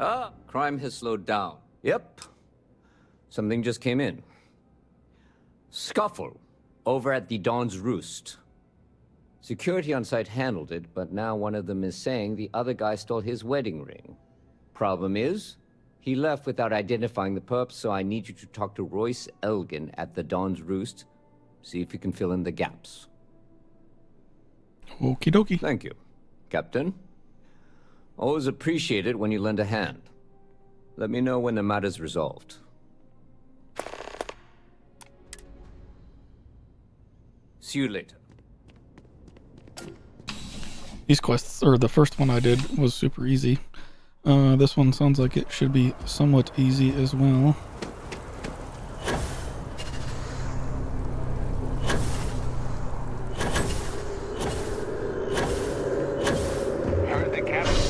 Ah, crime has slowed down. Yep. Something just came in. Scuffle over at the Dawn's Roost. Security on site handled it, but now one of them is saying the other guy stole his wedding ring. Problem is, he left without identifying the perp, so I need you to talk to Royce Elgin at the Dawn's Roost. See if you can fill in the gaps. Okie dokie. Thank you, Captain. Always appreciate it when you lend a hand. Let me know when the matter's resolved. See you later. These quests, or the first one I did, was super easy. This one sounds like it should be somewhat easy as well. Heard the captain.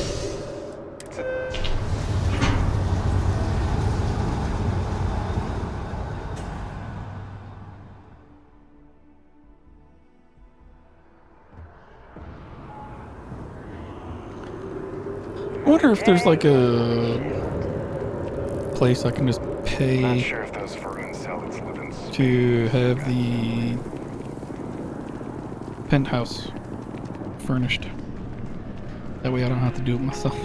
I wonder if there's like a place I can just pay Not sure if those vermin zealots live in space. to have the penthouse furnished. That way I don't have to do it myself.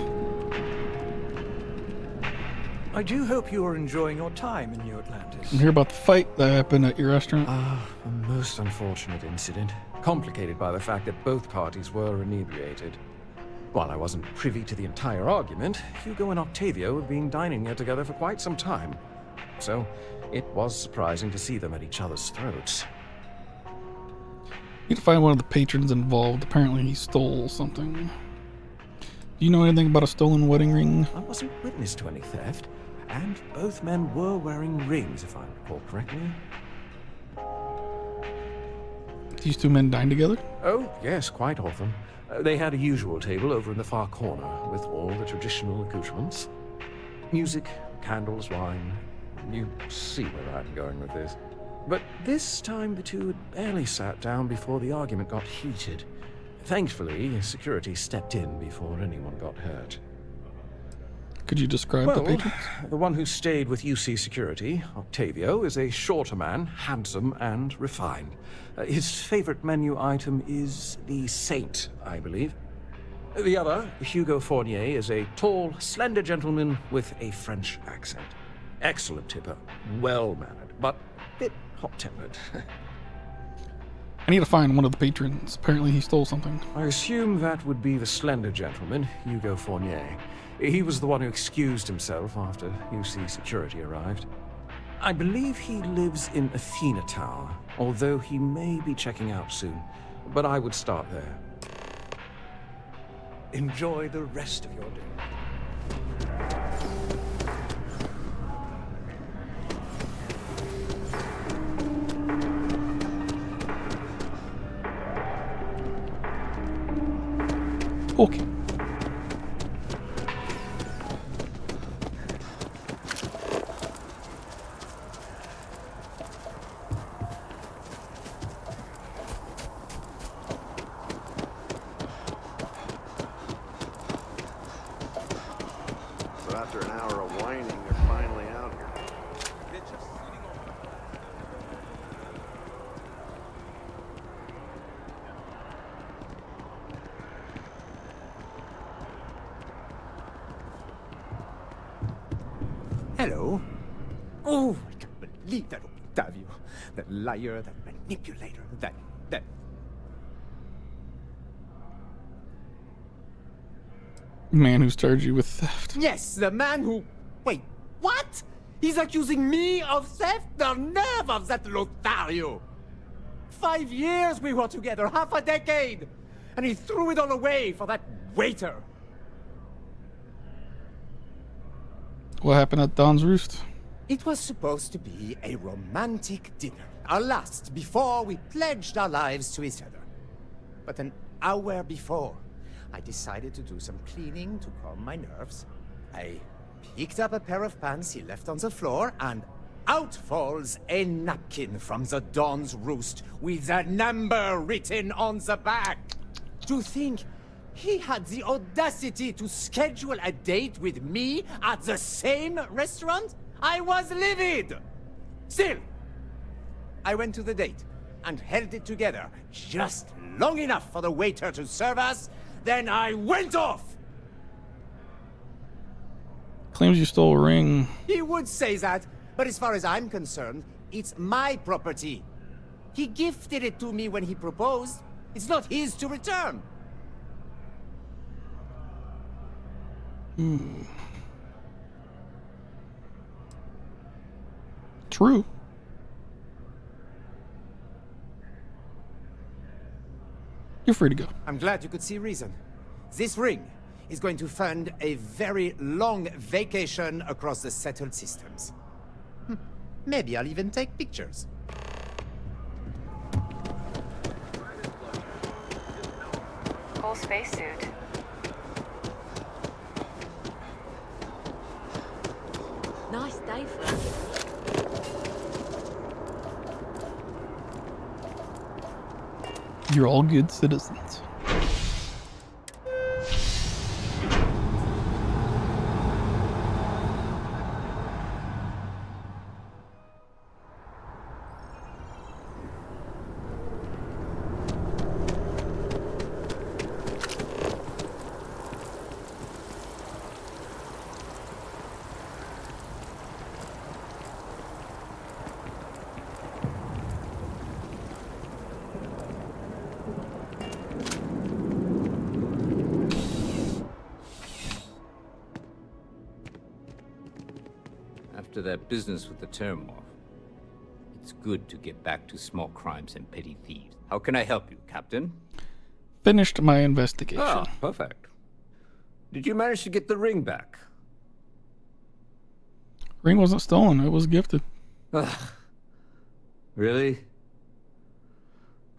I do hope you are enjoying your time in New Atlantis. And hear about the fight that happened at your restaurant. A most unfortunate incident, complicated by the fact that both parties were inebriated. While I wasn't privy to the entire argument, Hugo and Octavio had been dining here together for quite some time. So, it was surprising to see them at each other's throats. Need to find one of the patrons involved. Apparently he stole something. Do you know anything about a stolen wedding ring? I wasn't witness to any theft, and both men were wearing rings, if I recall correctly. These two men dined together? Oh, yes, quite often. They had a usual table over in the far corner, with all the traditional accoutrements. Music, candles, wine. You see where I'm going with this. But this time the two had barely sat down before the argument got heated. Thankfully, security stepped in before anyone got hurt. Could you describe the patrons? The one who stayed with UC Security, Octavio, is a shorter man, handsome and refined. His favorite menu item is the Saint, I believe. The other, Hugo Fournier, is a tall, slender gentleman with a French accent. Excellent tipper, well-mannered, but a bit hot-tempered. I need to find one of the patrons. Apparently he stole something. I assume that would be the slender gentleman, Hugo Fournier. He was the one who excused himself after UC Security arrived. I believe he lives in Athena Tower, although he may be checking out soon. But I would start there. Enjoy the rest of your day. Okay. So after an hour of whining, they're finally out here. Hello. Oh, I can't believe that Octavio. That liar, that manipulator, that... Man who's charged you with theft. Yes, the man who... Wait, what? He's accusing me of theft? The nerve of that Lothario! 5 years we were together, half a decade! And he threw it all away for that waiter! What happened at Don's Roost? It was supposed to be a romantic dinner. Our last, before we pledged our lives to each other. But an hour before, I decided to do some cleaning to calm my nerves. I picked up a pair of pants he left on the floor, and out falls a napkin from the Dawn's Roost with a number written on the back. To think He had the audacity to schedule a date with me at the same restaurant? I was livid! Still, I went to the date and held it together just long enough for the waiter to serve us, then I went off! Claims you stole a ring. He would say that, but as far as I'm concerned, it's my property. He gifted it to me when he proposed. It's not his to return. True. You're free to go. I'm glad you could see reason. This ring is going to fund a very long vacation across the settled systems. Maybe I'll even take pictures. Full spacesuit. Nice day for it. You're all good citizens. After that business with the turmoil, it's good to get back to small crimes and petty thieves. How can I help you, Captain? Finished my investigation. Ah, perfect. Did you manage to get the ring back? Ring wasn't stolen. It was gifted. Ugh. Really?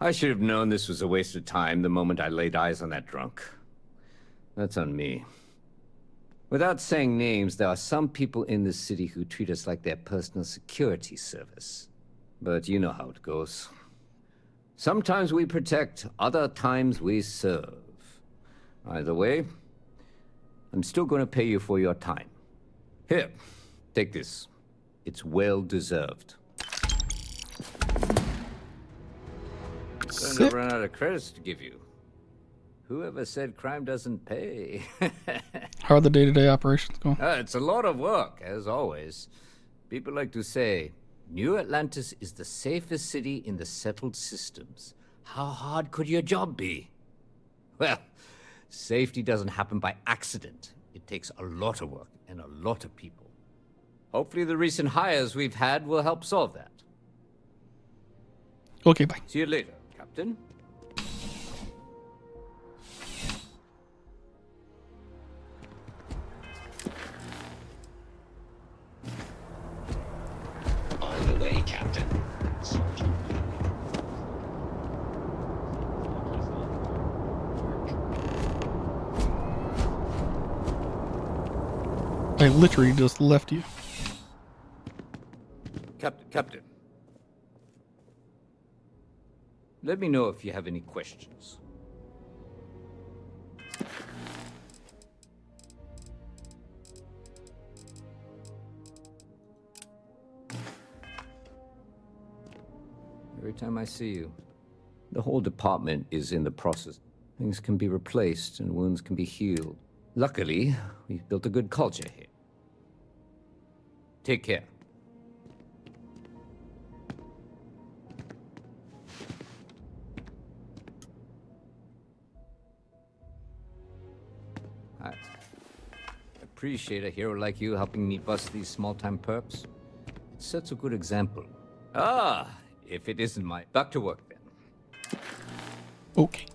I should have known this was a waste of time the moment I laid eyes on that drunk. That's on me. Without saying names, there are some people in this city who treat us like their personal security service. But you know how it goes. Sometimes we protect, other times we serve. Either way, I'm still going to pay you for your time. Here, take this. It's well deserved. Going to run out of credits to give you. Whoever said crime doesn't pay? How are the day-to-day operations going? It's a lot of work, as always. People like to say, New Atlantis is the safest city in the settled systems. How hard could your job be? Well, safety doesn't happen by accident. It takes a lot of work and a lot of people. Hopefully the recent hires we've had will help solve that. Okay, bye. See you later, Captain. On the way, Captain. I literally just left you. Captain. Let me know if you have any questions. Every time I see you, the whole department is in the process. Things can be replaced and wounds can be healed. Luckily, we've built a good culture here. Take care. I appreciate a hero like you helping me bust these small-time perps. It sets a good example. Ah, if it isn't my... Back to work, then. Okay.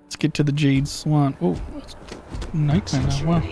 Let's get to the Jade Swan. Oh, it's nighttime now. Wow.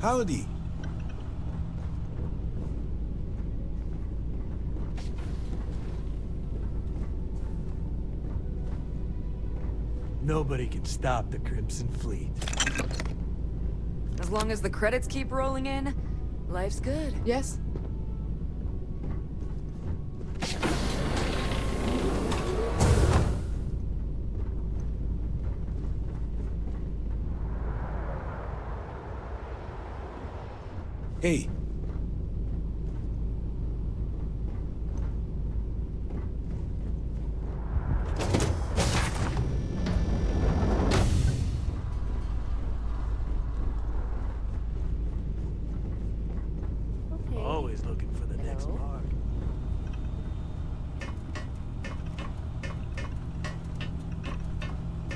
Howdy. Nobody can stop the Crimson Fleet. As long as the credits keep rolling in, life's good. Yes? Hey. Always looking for the next mark.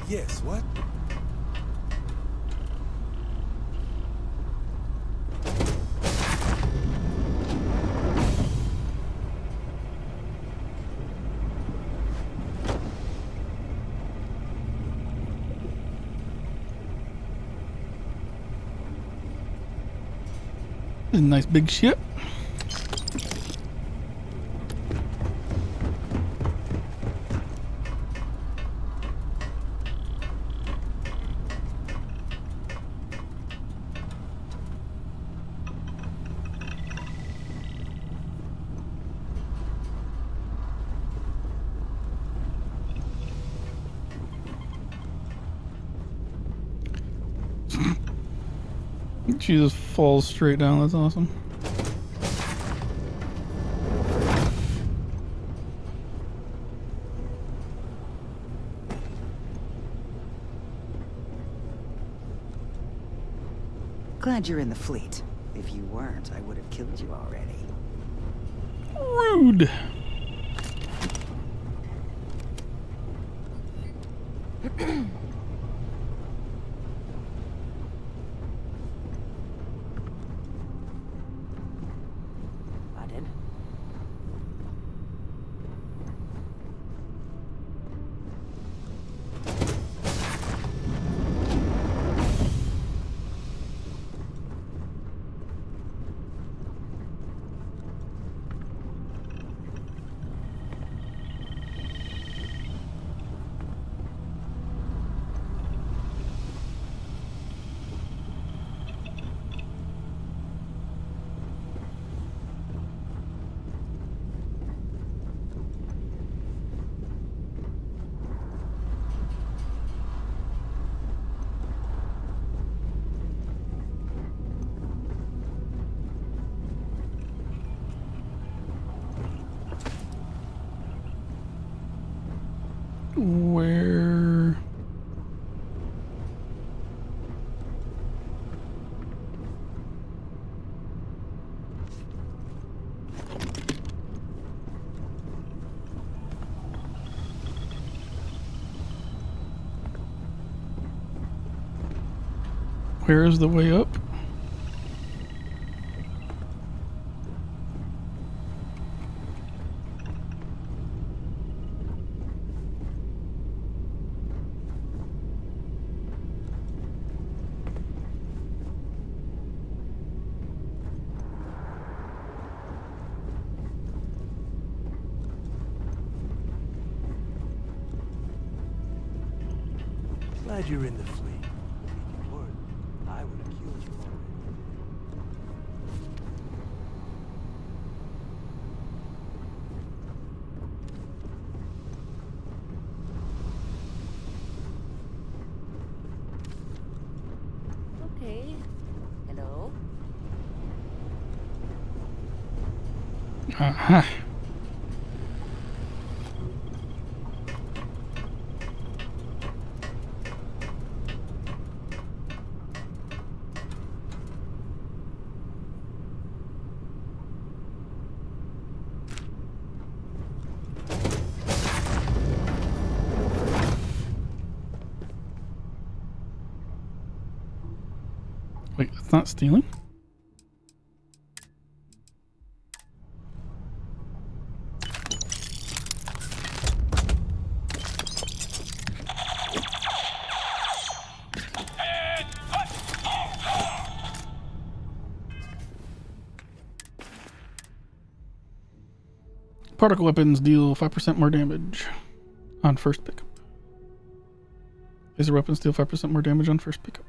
Yes, what? This is a nice big ship. She just falls straight down. That's awesome. Glad you're in the fleet. If you weren't, I would have killed you already. Rude. Where? Where is the way up? Glad you're in the fleet. If you weren't, I would have killed you already. Okay. Hello? Uh-huh. Wait, that's not stealing? Particle weapons deal 5% more damage on first pickup. Laser weapons deal 5% more damage on first pickup.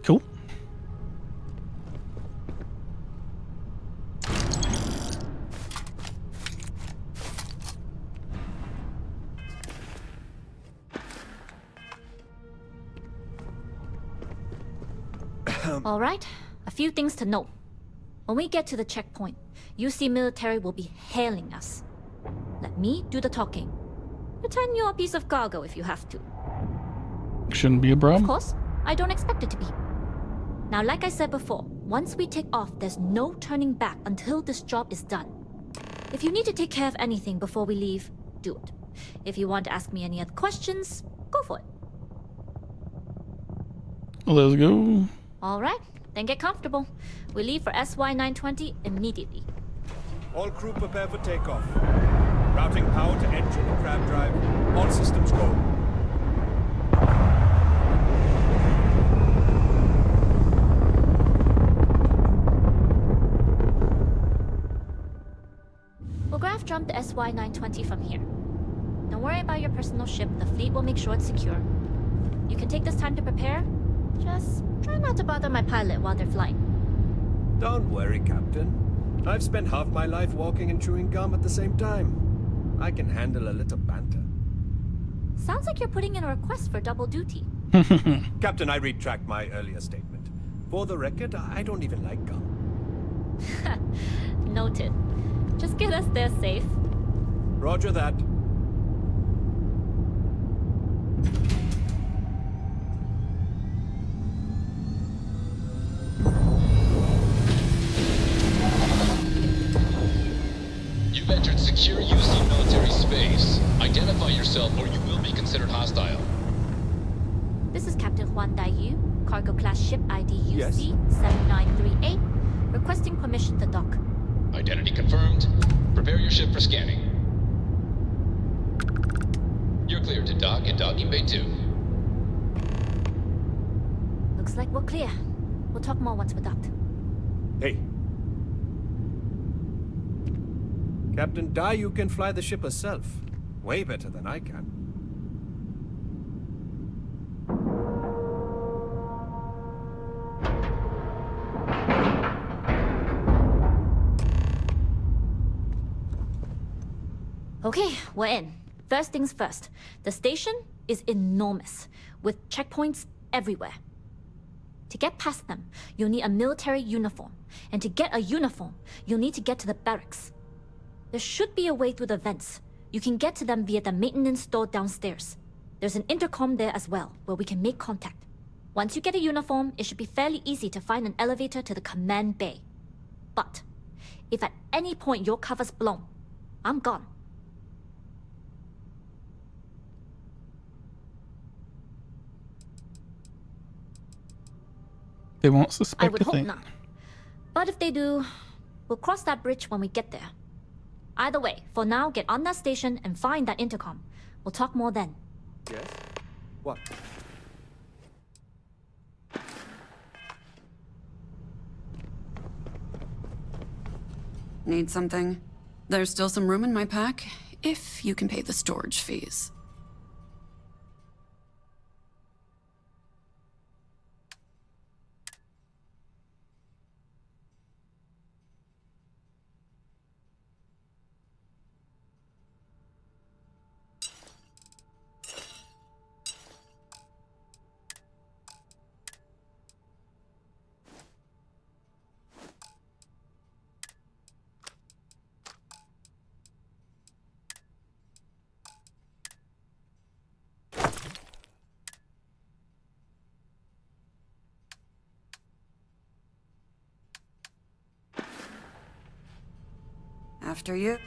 Cool. All right, a few things to note. When we get to the checkpoint, UC military will be hailing us. Let me do the talking. Pretend you're a piece of cargo if you have to. Shouldn't be a problem. Of course, I don't expect it to be. Now, like I said before, once we take off, there's no turning back until this job is done. If you need to take care of anything before we leave, do it. If you want to ask me any other questions, go for it. Let's go. All right, then get comfortable. We leave for SY-920 immediately. All crew prepare for takeoff. Routing power to engine and crab drive. All systems go. We'll graph jump the SY-920 from here. Don't worry about your personal ship. The fleet will make sure it's secure. You can take this time to prepare. Just try not to bother my pilot while they're flying. Don't worry, Captain. I've spent half my life walking and chewing gum at the same time. I can handle a little banter. Sounds like you're putting in a request for double duty. Captain, I retract my earlier statement. For the record, I don't even like gum. Noted. Just get us there safe. Roger that. You've entered secure UC military space. Identify yourself or you will be considered hostile. This is Captain Huan Daiyu, cargo class ship ID Yes. UC-7938, requesting permission to dock. Identity confirmed. Prepare your ship for scanning. You're cleared to dock in docking bay 2. Looks like we're clear. We'll talk more once we're docked. Hey. Captain Daiyu can fly the ship herself. Way better than I can. Okay, we're in. First things first. The station is enormous, with checkpoints everywhere. To get past them, you'll need a military uniform. And to get a uniform, you'll need to get to the barracks. There should be a way through the vents. You can get to them via the maintenance store downstairs. There's an intercom there as well, where we can make contact. Once you get a uniform, it should be fairly easy to find an elevator to the command bay. But if at any point your cover's blown, I'm gone. They won't I suspect would a hope thing. not. But if they do, we'll cross that bridge when we get there. Either way, for now, get on that station and find that intercom. We'll talk more then. Yes? What? Need something? There's still some room in my pack, if you can pay the storage fees. After you.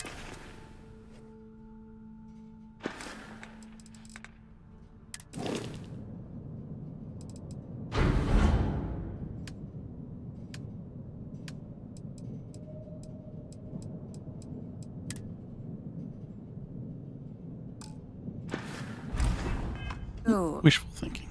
Wishful thinking.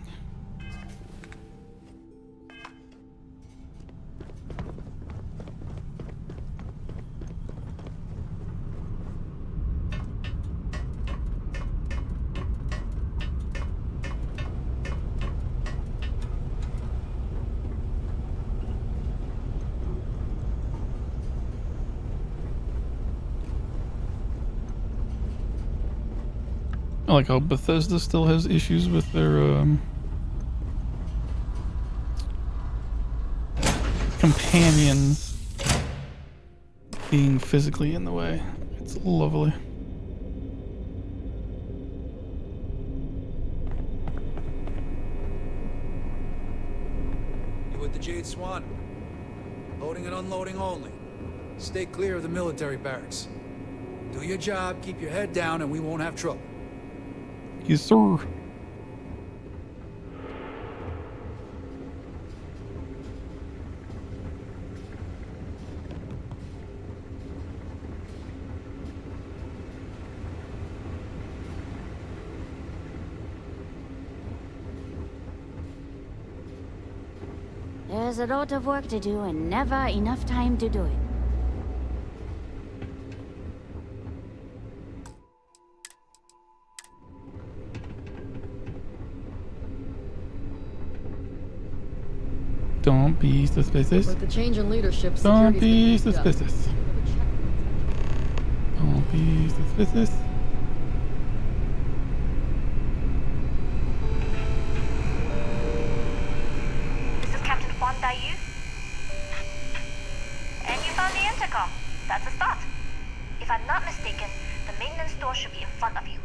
I like how Bethesda still has issues with their companions being physically in the way. It's lovely. You with the Jade Swan? Loading and unloading only. Stay clear of the military barracks. Do your job, keep your head down, and we won't have trouble. Yes, sir. There's a lot of work to do and never enough time to do it. Don't be suspicious. With the change in leadership, Don't be security's been beefed up. suspicious. Don't be suspicious. This is Captain Huan Daiyu. And you found the intercom. That's a start. If I'm not mistaken, the maintenance door should be in front of you.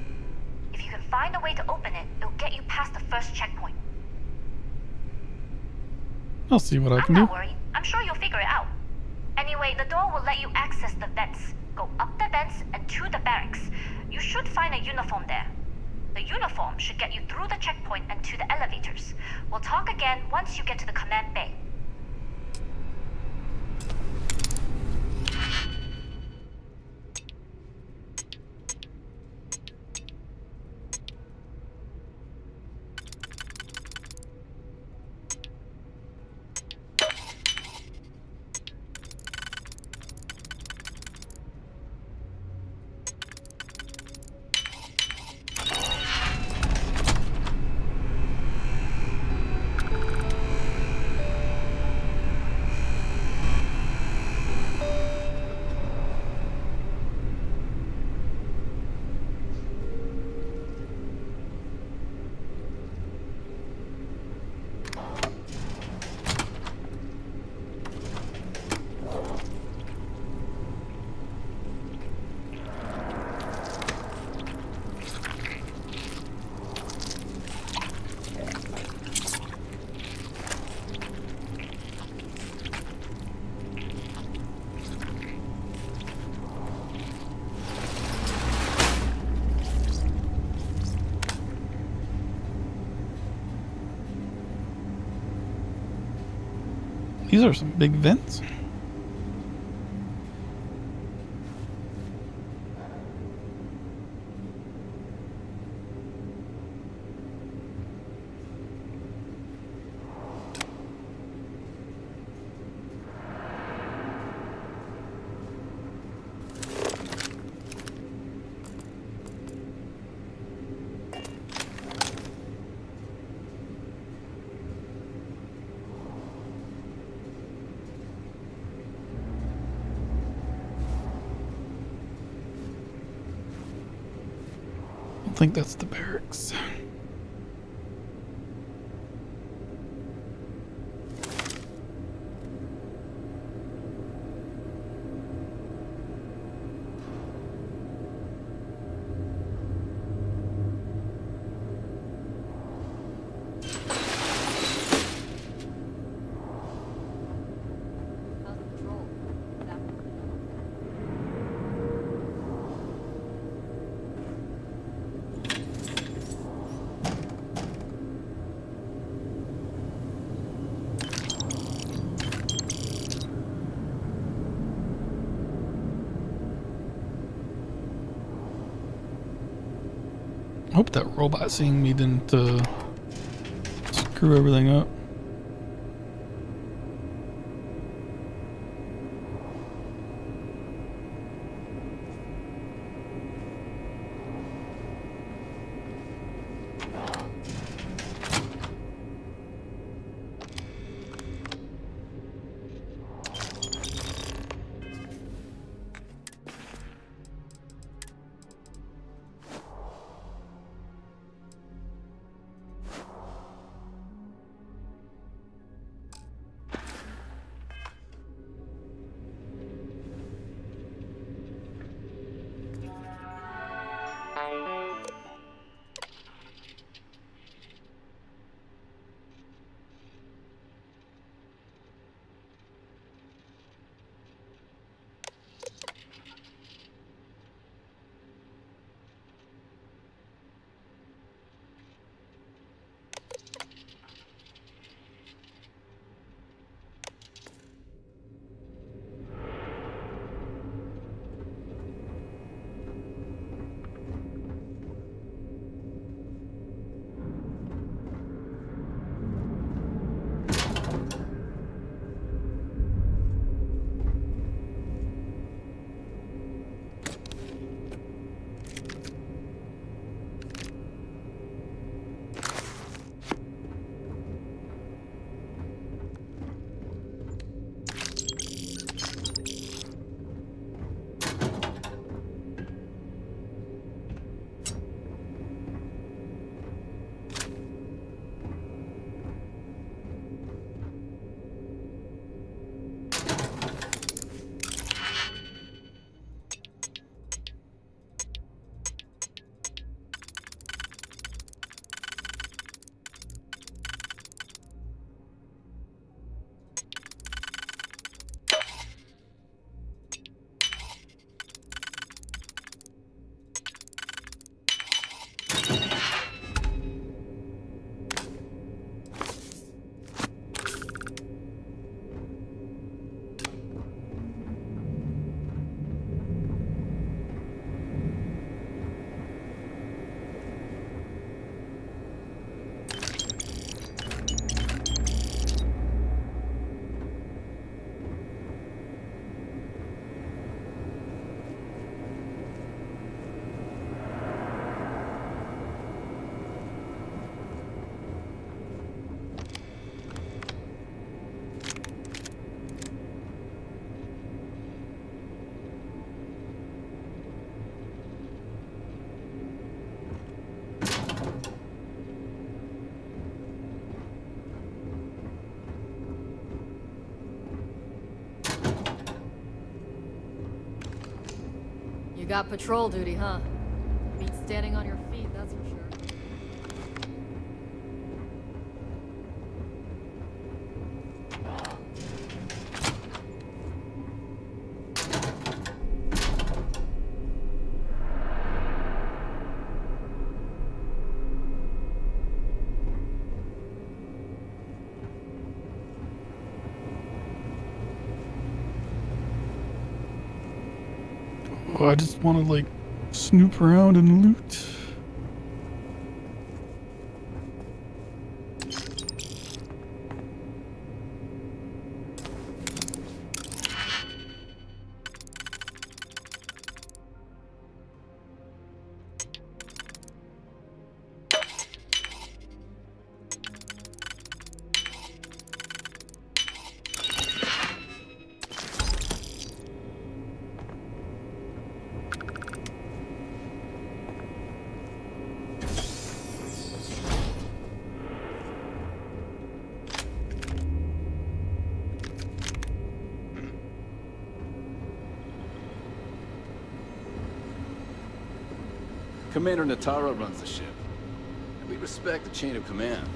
If you can find a way to open it, it'll get you past the first checkpoint. I'll see what I can I'm do. not worried. I'm sure you'll figure it out. Anyway, the door will let you access the vents. Go up the vents and to the barracks. You should find a uniform there. The uniform should get you through the checkpoint and to the elevators. We'll talk again once you get to the command bay. These are some big vents. I think that's the barracks. I hope that robot seeing me didn't screw everything up. You got patrol duty, huh? Beats standing on your feet, that's for sure. Oh, I just want to like snoop around and loot. Commander Natara runs the ship, and we respect the chain of command.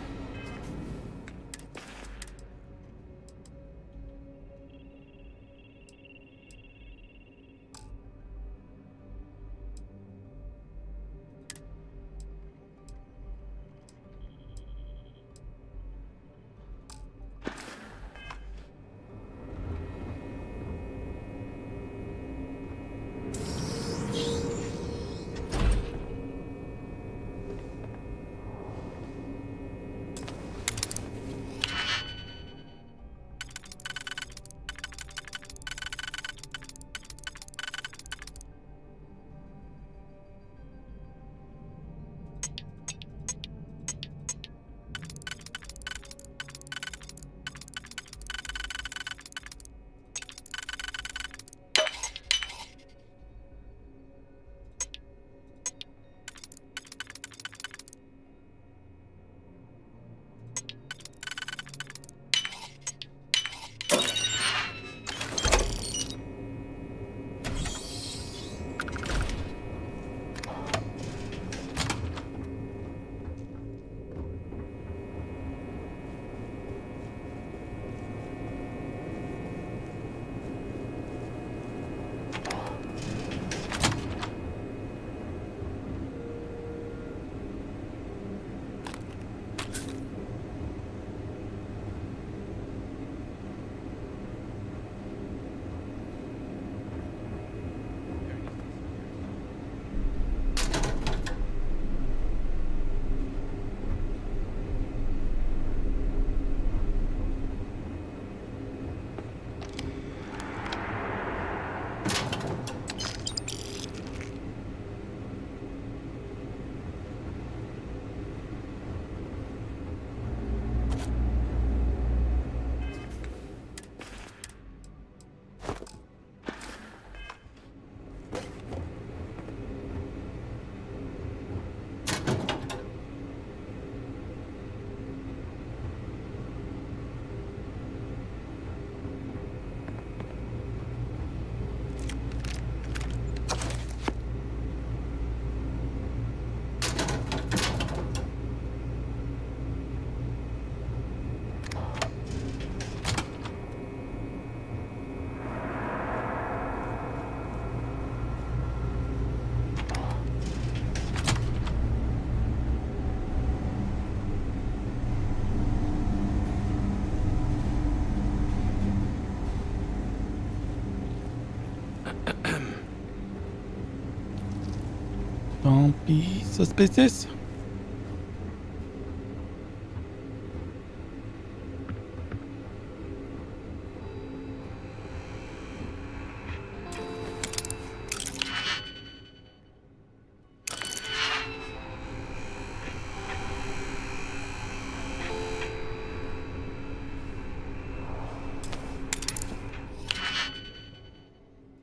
Don't be suspicious.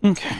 Okay.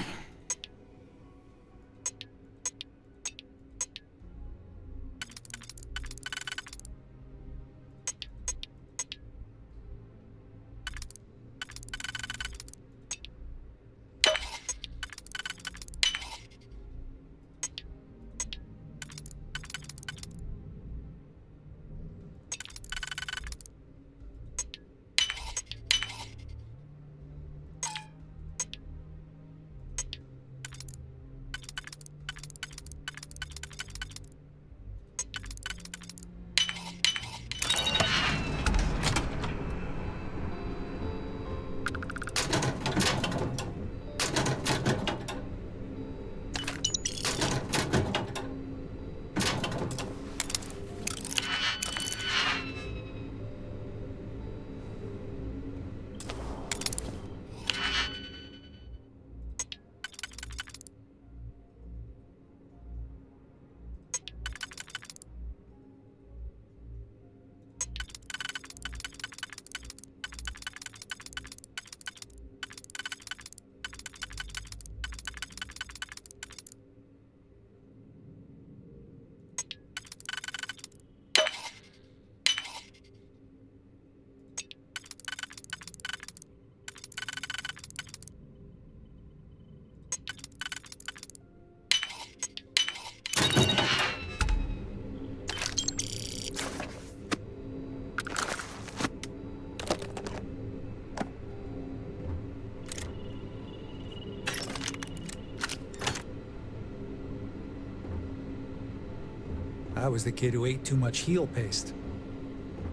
I was the kid who ate too much heel paste.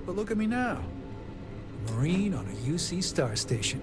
But look at me now. A Marine on a UC star station.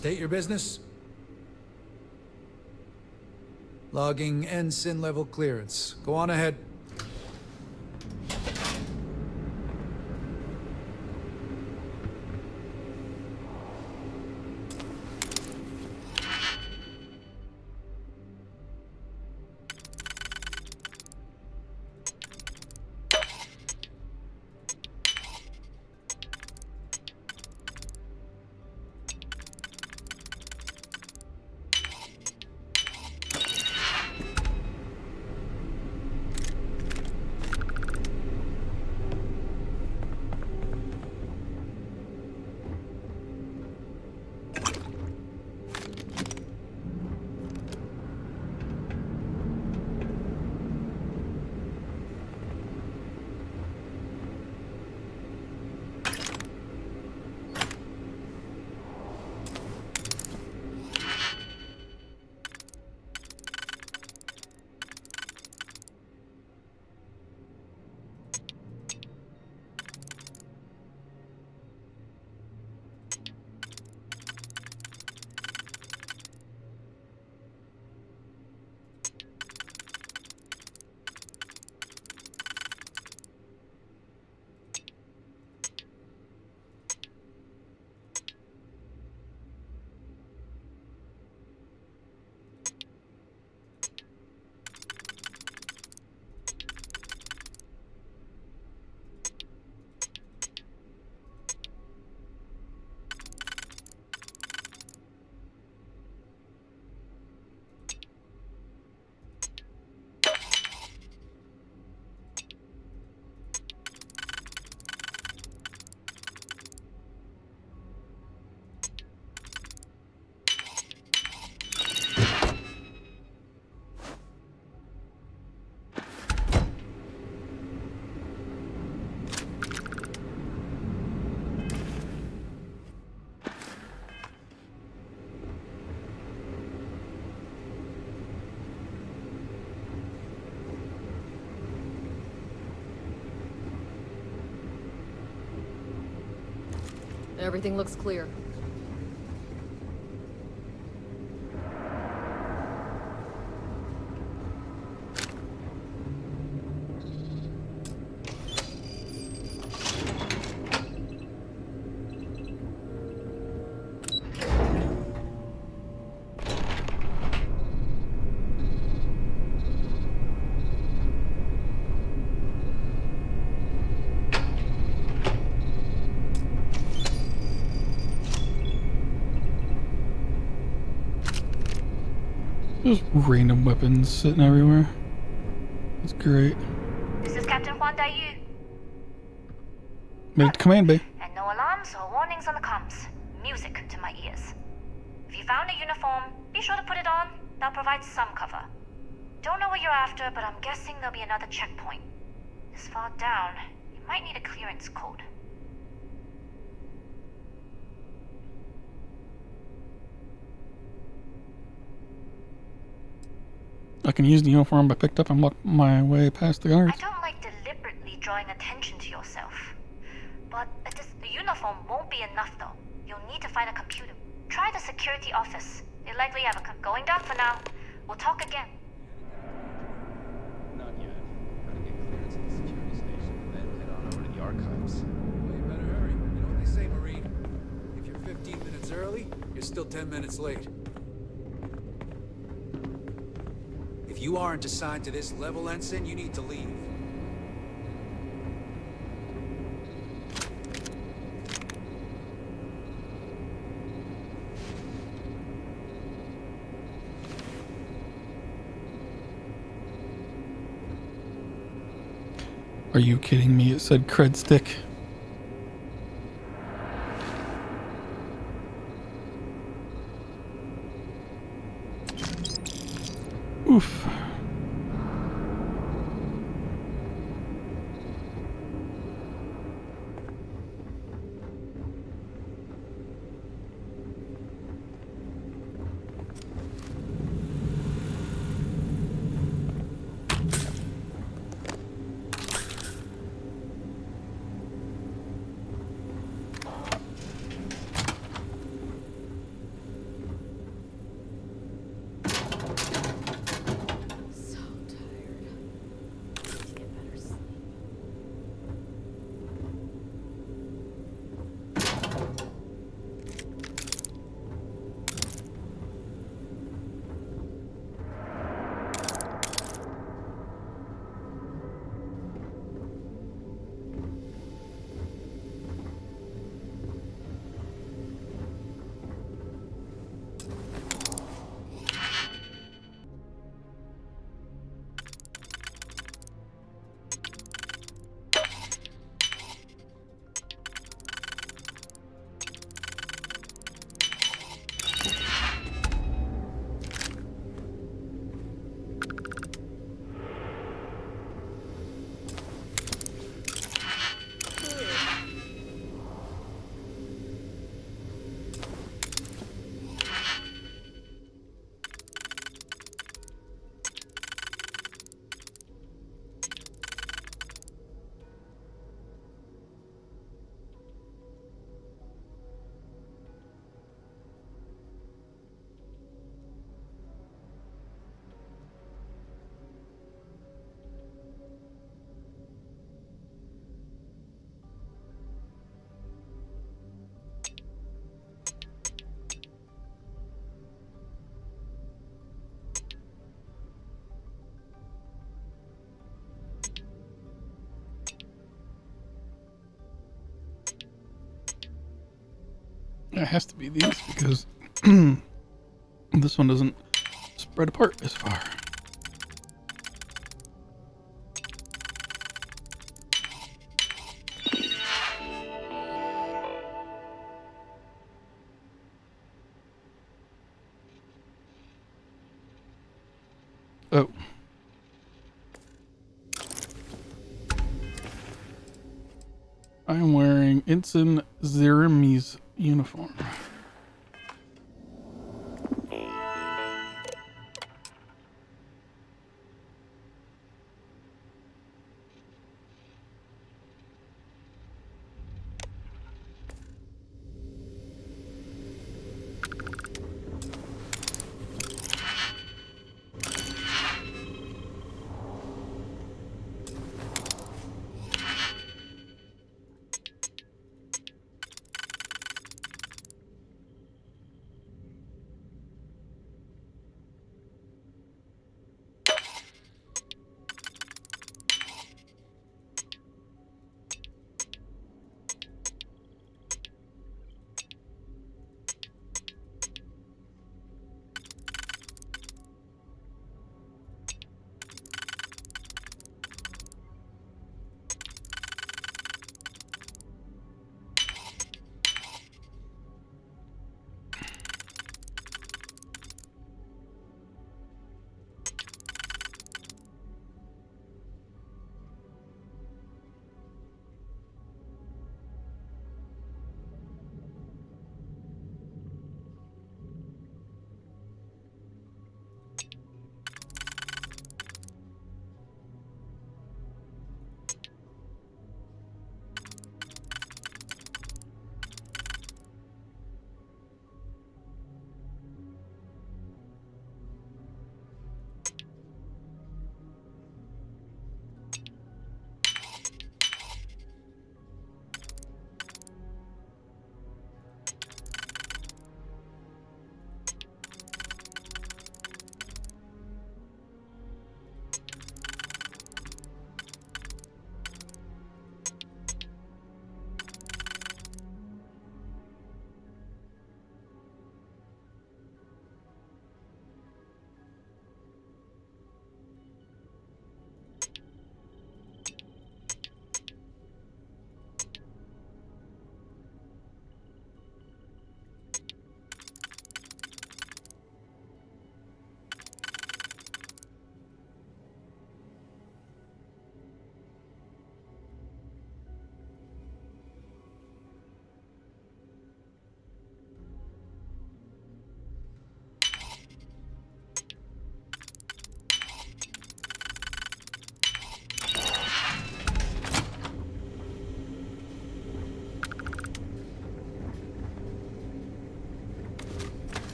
State your business. Logging ensign level clearance. Go on ahead. Everything looks clear. There's random weapons sitting everywhere. That's great. This is Captain Huan Daiyu. Made it to command bay. And no alarms or warnings on the comms. Music to my ears. If you found a uniform, be sure to put it on. That'll provide some cover. Don't know what you're after, but I'm guessing there'll be another checkpoint. This far down, you might need a clearance code. I can use the uniform I picked up and walk my way past the guards. I don't like deliberately drawing attention to yourself. But the uniform won't be enough though. You'll need to find a computer. Try the security office. They likely have a going down for now. We'll talk again. Not yet. Gotta get clearance at the security station, then head on over to the archives. Well, you better hurry. You know what they say, Marine? If you're 15 minutes early, you're still 10 minutes late. If you aren't assigned to this level, Ensign, you need to leave. Are you kidding me? It said cred stick. Oof. It has to be these because this one doesn't spread apart as far. Oh. I am wearing Ensign Zeremi's uniform.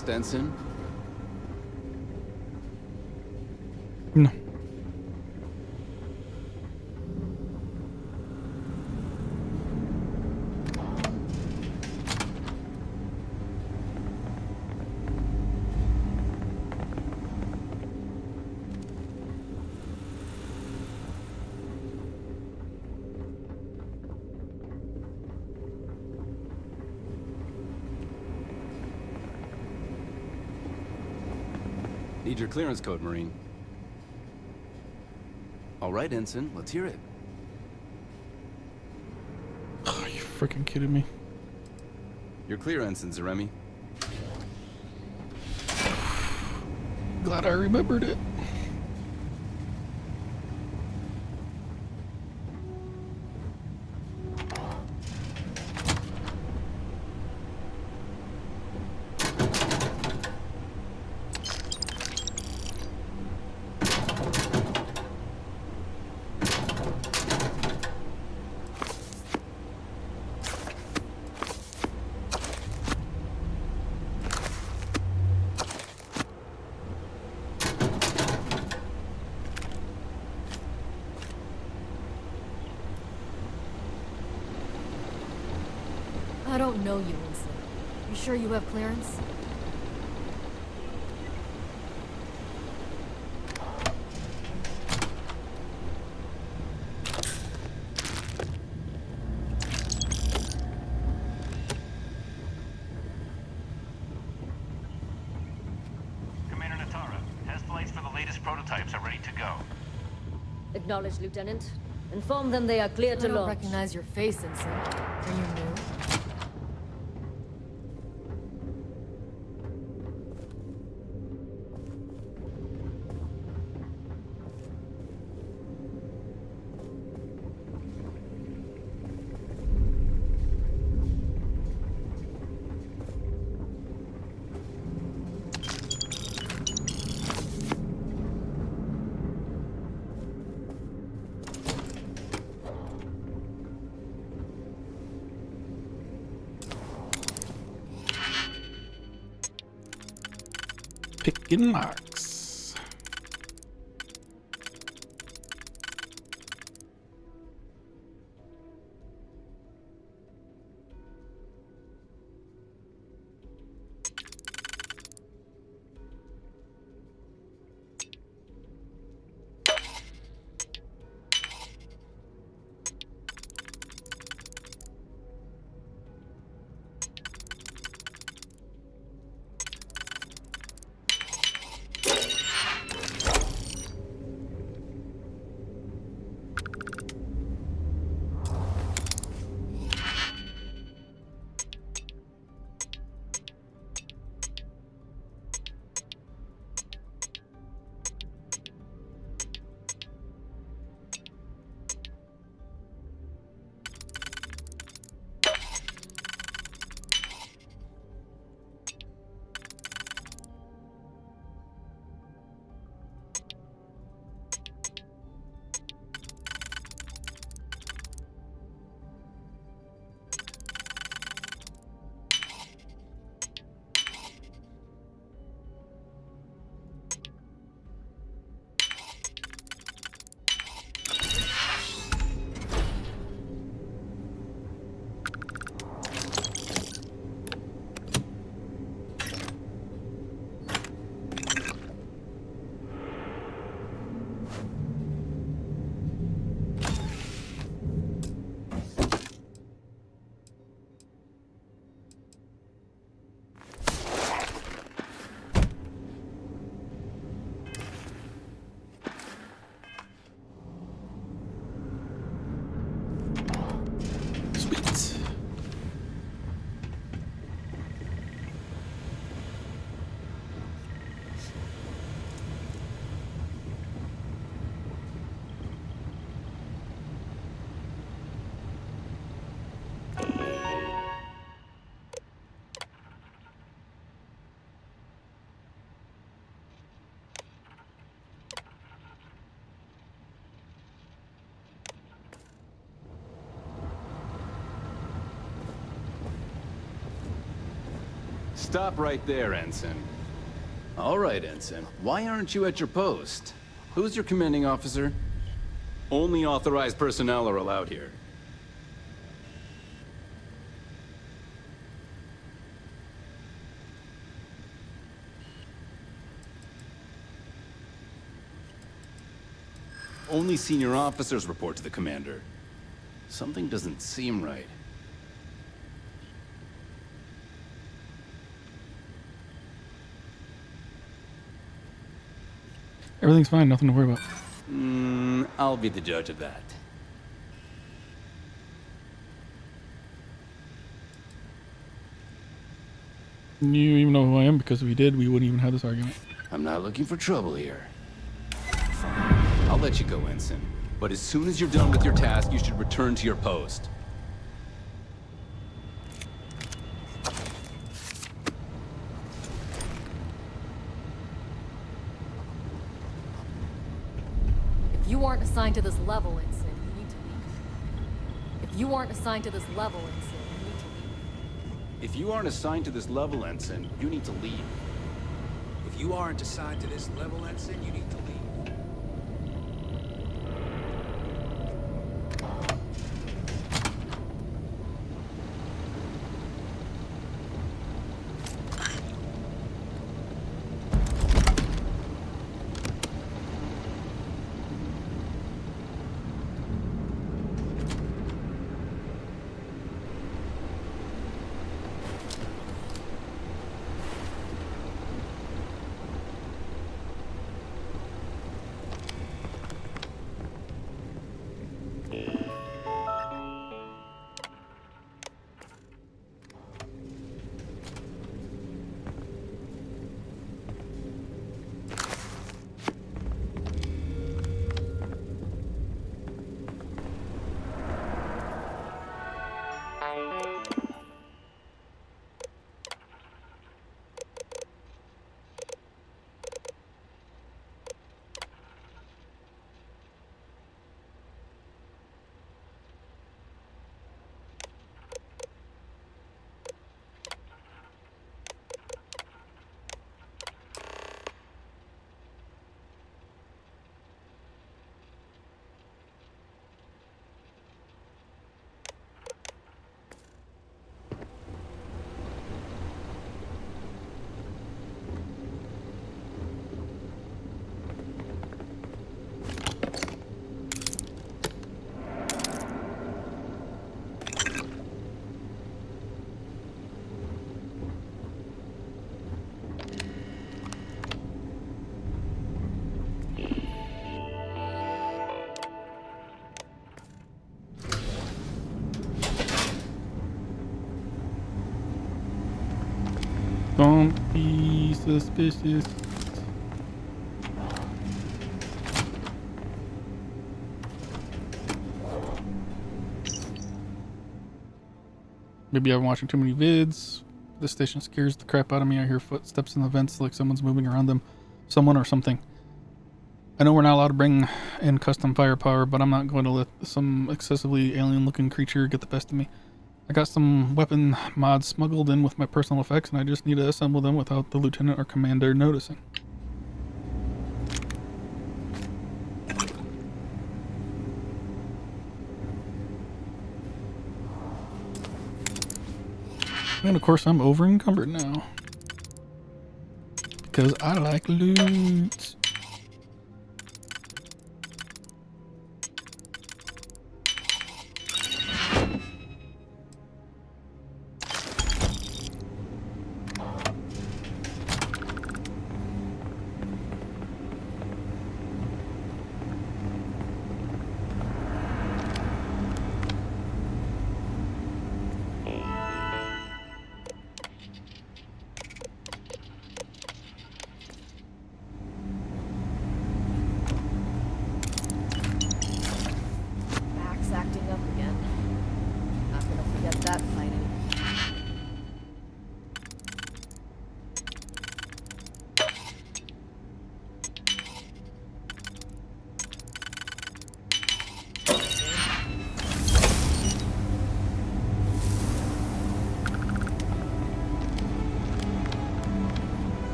lost, Ensign? No. Need your clearance code, Marine. All right, Ensign, let's hear it. Are you freaking kidding me? You're clear, Ensign Zaremi. Glad I remembered it. I don't know you, Lisa. You sure you have clearance? Commander Natara, test flights for the latest prototypes are ready to go. Acknowledged, Lieutenant. Inform them they are clear to launch. I don't recognize your face, Ensign. Are you new? Picking marks. Stop right there, Ensign. All right, Ensign. Why aren't you at your post? Who's your commanding officer? Only authorized personnel are allowed here. Only senior officers report to the commander. Something doesn't seem right. Everything's fine, nothing to worry about. I'll be the judge of that. You even know who I am, because if you did, we wouldn't even have this argument. I'm not looking for trouble here. Fine. I'll let you go, Ensign. But as soon as you're done with your task, you should return to your post. If you aren't assigned to this level, Ensign, you need to leave. If you aren't assigned to this level, Ensign, you need to leave. If you aren't assigned to this level, Ensign, you need to leave. If you aren't assigned to this level, Ensign, you need to leave. Don't be suspicious. Maybe I'm watching too many vids. This station scares the crap out of me. I hear footsteps in the vents like someone's moving around them. Someone or something. I know we're not allowed to bring in custom firepower, but I'm not going to let some excessively alien-looking creature get the best of me. I got some weapon mods smuggled in with my personal effects, and I just need to assemble them without the lieutenant or commander noticing. And of course I'm over encumbered now. Because I like loot.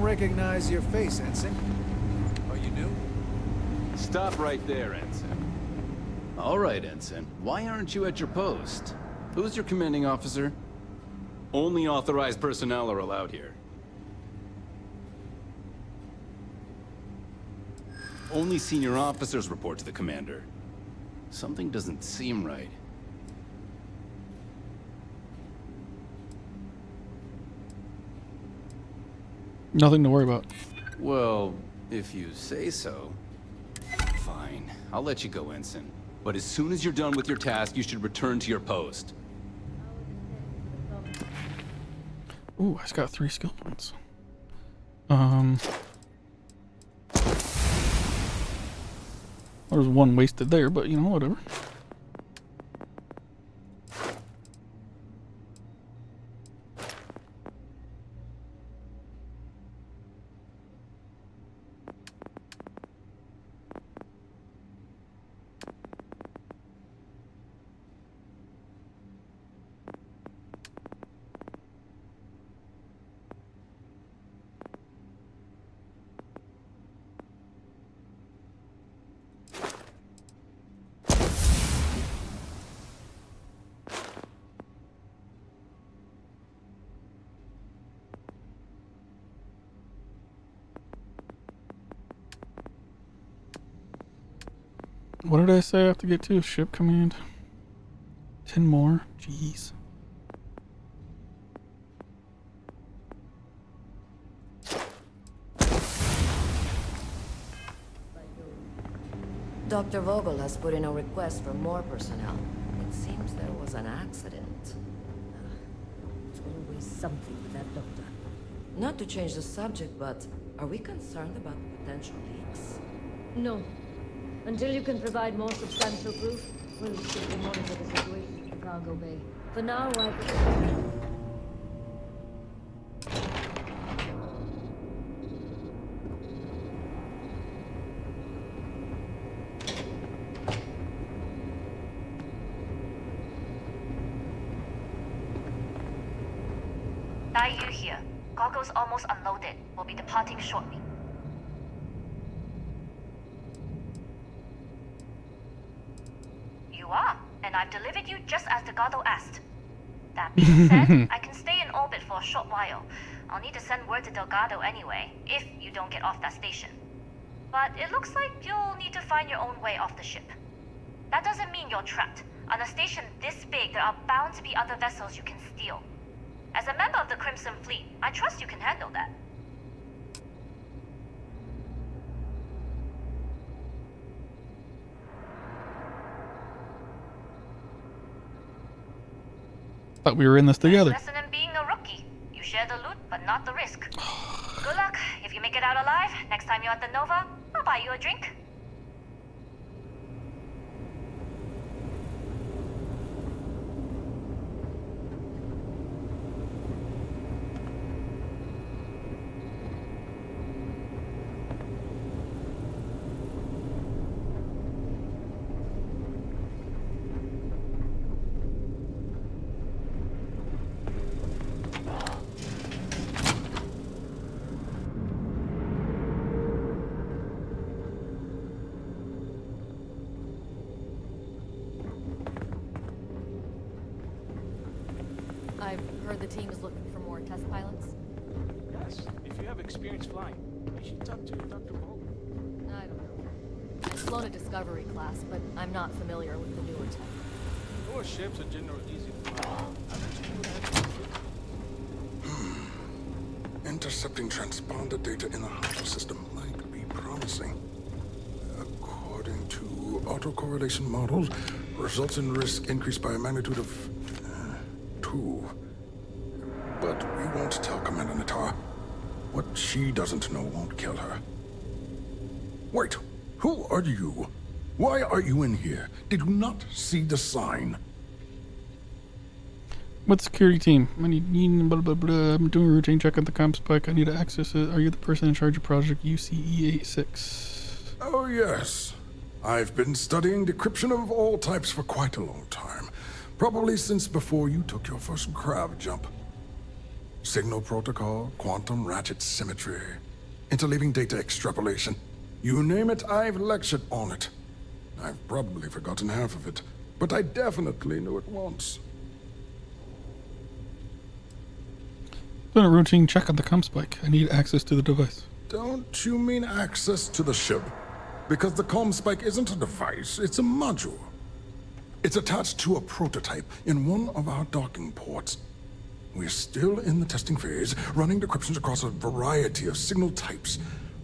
recognize your face, Ensign. Are you new? Stop right there, Ensign. All right, Ensign. Why aren't you at your post? Who's your commanding officer? Only authorized personnel are allowed here. Only senior officers report to the commander. Something doesn't seem right. Nothing to worry about. Well, if you say so. Fine. I'll let you go, Ensign. But as soon as you're done with your task, you should return to your post. Ooh, I just got 3 skill points. There's 1 wasted there, but you know, whatever. What did I say I have to get to? Ship command? 10 more? Jeez. Dr. Vogel has put in a request for more personnel. It seems there was an accident. There's always something with that doctor. Not to change the subject, but are we concerned about potential leaks? No. Until you can provide more substantial proof, we'll strictly monitor the situation in the cargo bay. For now, Dai here. Cargo's almost unloaded. We'll be departing shortly. You are, and I've delivered you just as Delgado asked. That being said, I can stay in orbit for a short while. I'll need to send word to Delgado anyway, if you don't get off that station. But it looks like you'll need to find your own way off the ship. That doesn't mean you're trapped. On a station this big, there are bound to be other vessels you can steal. As a member of the Crimson Fleet, I trust you can handle that. Thought we were in this together. Lesson in being a rookie. You share the loot, but not the risk. Good luck. If you make it out alive, next time you're at the Nova, I'll buy you a drink. I've heard the team is looking for more test pilots. Yes, if you have experience flying, you should talk to Dr. Vogel. I don't know. I've flown a Discovery class, but I'm not familiar with the newer tech. Newer ships are generally easy to fly. Intercepting transponder data in the harbor system might be promising. According to autocorrelation models, results in risk increased by a magnitude of 2. But we won't tell Commander Natar. What she doesn't know won't kill her. Wait, who are you? Why are you in here? Did you not see the sign? What security team? I need blah blah blah. I'm doing a routine check at the comp spike. I need to access it. Are you the person in charge of Project UCE-86? Oh yes. I've been studying decryption of all types for quite a long time. Probably since before you took your first crab jump. Signal protocol, quantum ratchet symmetry, interleaving data extrapolation. You name it, I've lectured on it. I've probably forgotten half of it, but I definitely knew it once. Doing a routine check on the comm spike. I need access to the device. Don't you mean access to the ship? Because the comm spike isn't a device, it's a module. It's attached to a prototype in one of our docking ports. We're still in the testing phase, running decryptions across a variety of signal types,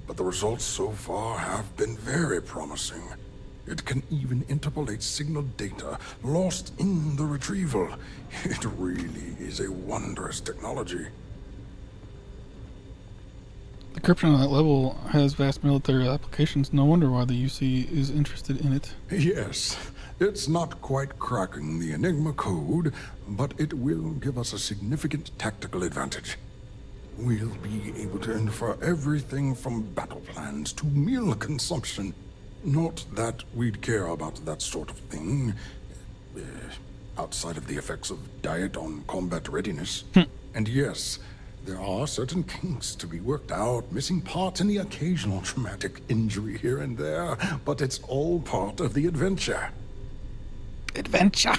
but the results so far have been very promising. It can even interpolate signal data lost in the retrieval. It really is a wondrous technology. Decryption on that level has vast military applications. No wonder why the UC is interested in it. Yes, it's not quite cracking the Enigma code, but it will give us a significant tactical advantage. We'll be able to infer everything from battle plans to meal consumption. Not that we'd care about that sort of thing, outside of the effects of diet on combat readiness. And yes, there are certain kinks to be worked out, missing parts and the occasional traumatic injury here and there, but it's all part of the adventure. Adventure?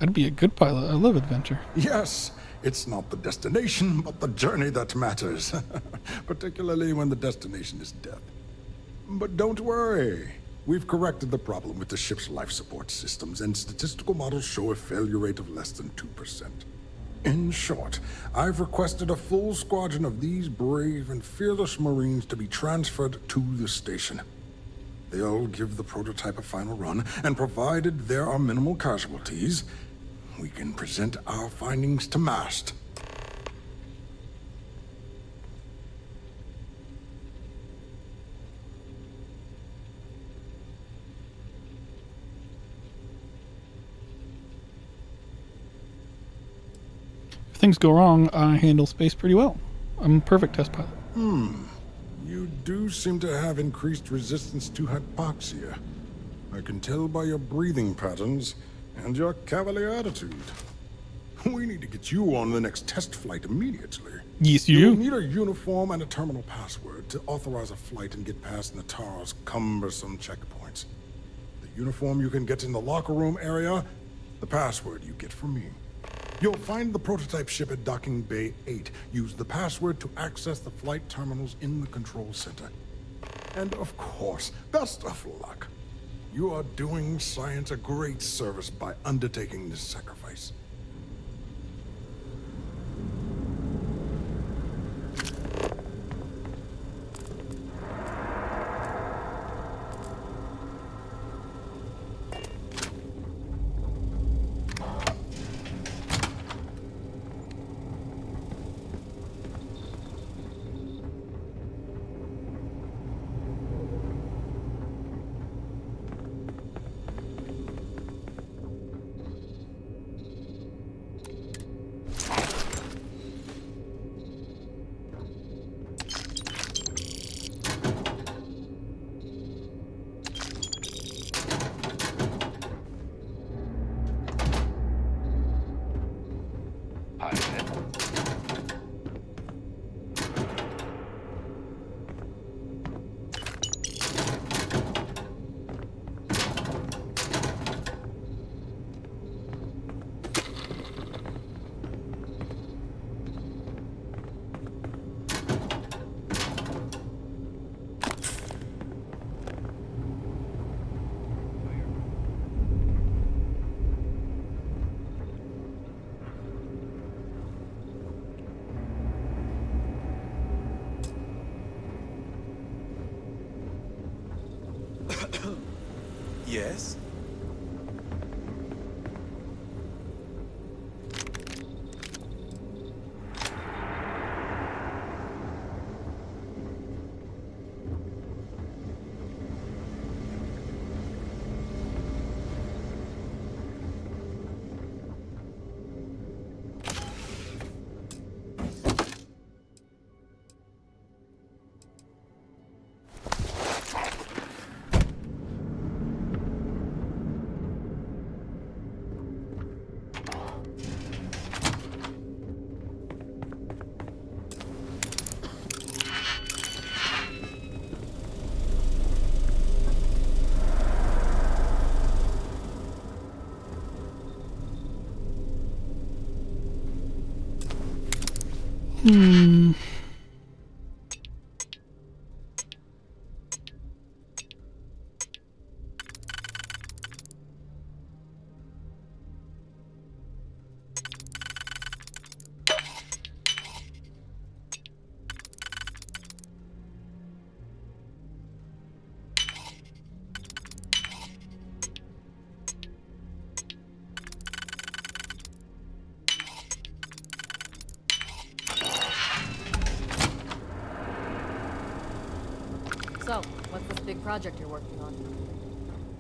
I'd be a good pilot. I love adventure. Yes, it's not the destination, but the journey that matters. Particularly when the destination is death. But don't worry. We've corrected the problem with the ship's life support systems, and statistical models show a failure rate of less than 2%. In short, I've requested a full squadron of these brave and fearless Marines to be transferred to the station. They'll give the prototype a final run, and provided there are minimal casualties, we can present our findings to MAST. If things go wrong, I handle space pretty well. I'm a perfect test pilot. You do seem to have increased resistance to hypoxia. I can tell by your breathing patterns and your cavalier attitude. We need to get you on the next test flight immediately. Yes, You'll need a uniform and a terminal password to authorize a flight and get past Natara's cumbersome checkpoints. The uniform you can get in the locker room area, the password you get from me. You'll find the prototype ship at Docking Bay 8. Use the password to access the flight terminals in the control center. And of course, best of luck. You are doing science a great service by undertaking this sacrifice. Yes? So, what's this big project you're working on?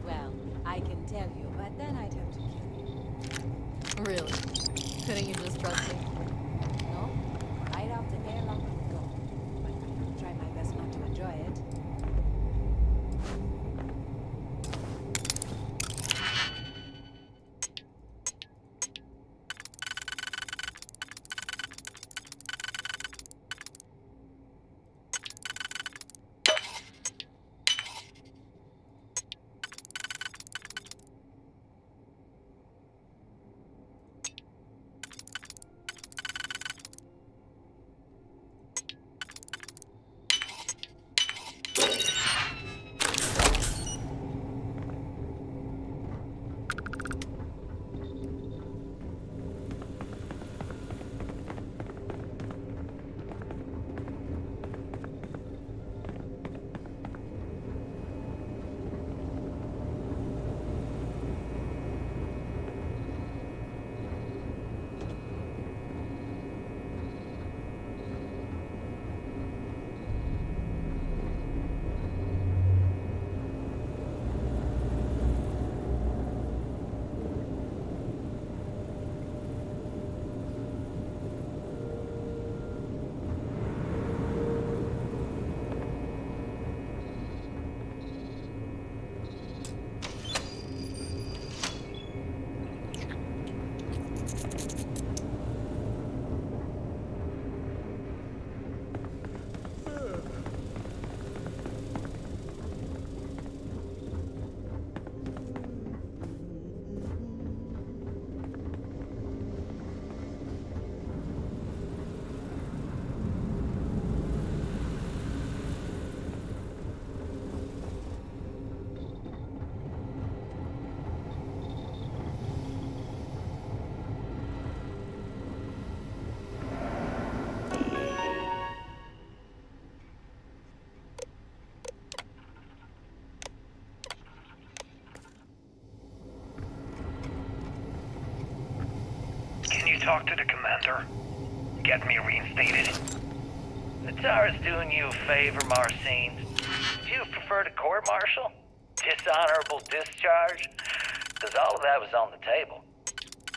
Well, I can tell you, but then I'd have to kill you. Really? Couldn't you just trust me? No? Right out the air long ago. But I'll try my best not to enjoy it. Can you talk to the commander? Get me reinstated. Natara's doing you a favor, Marcine. Would you prefer to court-martial? Dishonorable discharge? Because all of that was on the table.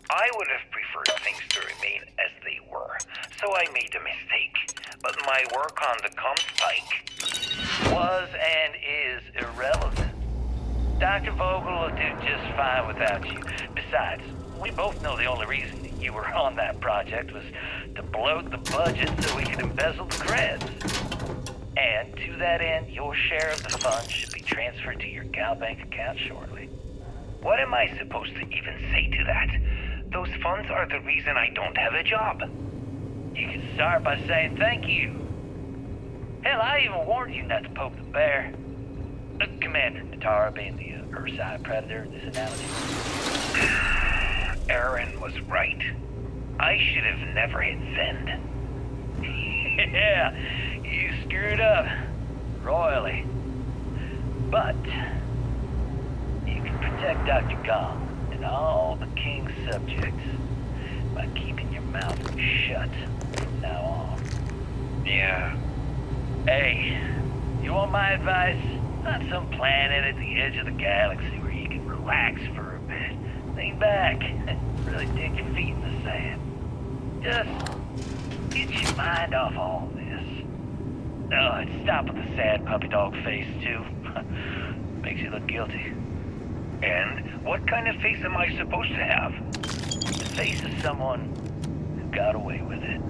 I would have preferred things to remain as they were, so I made a mistake. But my work on the Comspike was and is irrelevant. Dr. Vogel will do just fine without you. Besides, we both know the only reason you were on that project was to bloat the budget so we could embezzle the creds. And to that end, your share of the funds should be transferred to your Gal Bank account shortly. What am I supposed to even say to that? Those funds are the reason I don't have a job. You can start by saying thank you. Hell, I even warned you not to poke the bear. Commander Natara being the Ursine Predator in this analogy. Aaron was right. I should have never hit send. Yeah, you screwed up. Royally. But you can protect Dr. Gong and all the King's subjects by keeping your mouth shut from now on. Yeah. Hey, you want my advice? On some planet at the edge of the galaxy where you can relax for a bit. Lean back. Really dig your feet in the sand. Just get your mind off all this. Oh, and stop with the sad puppy dog face, too. Makes you look guilty. And what kind of face am I supposed to have? The face of someone who got away with it.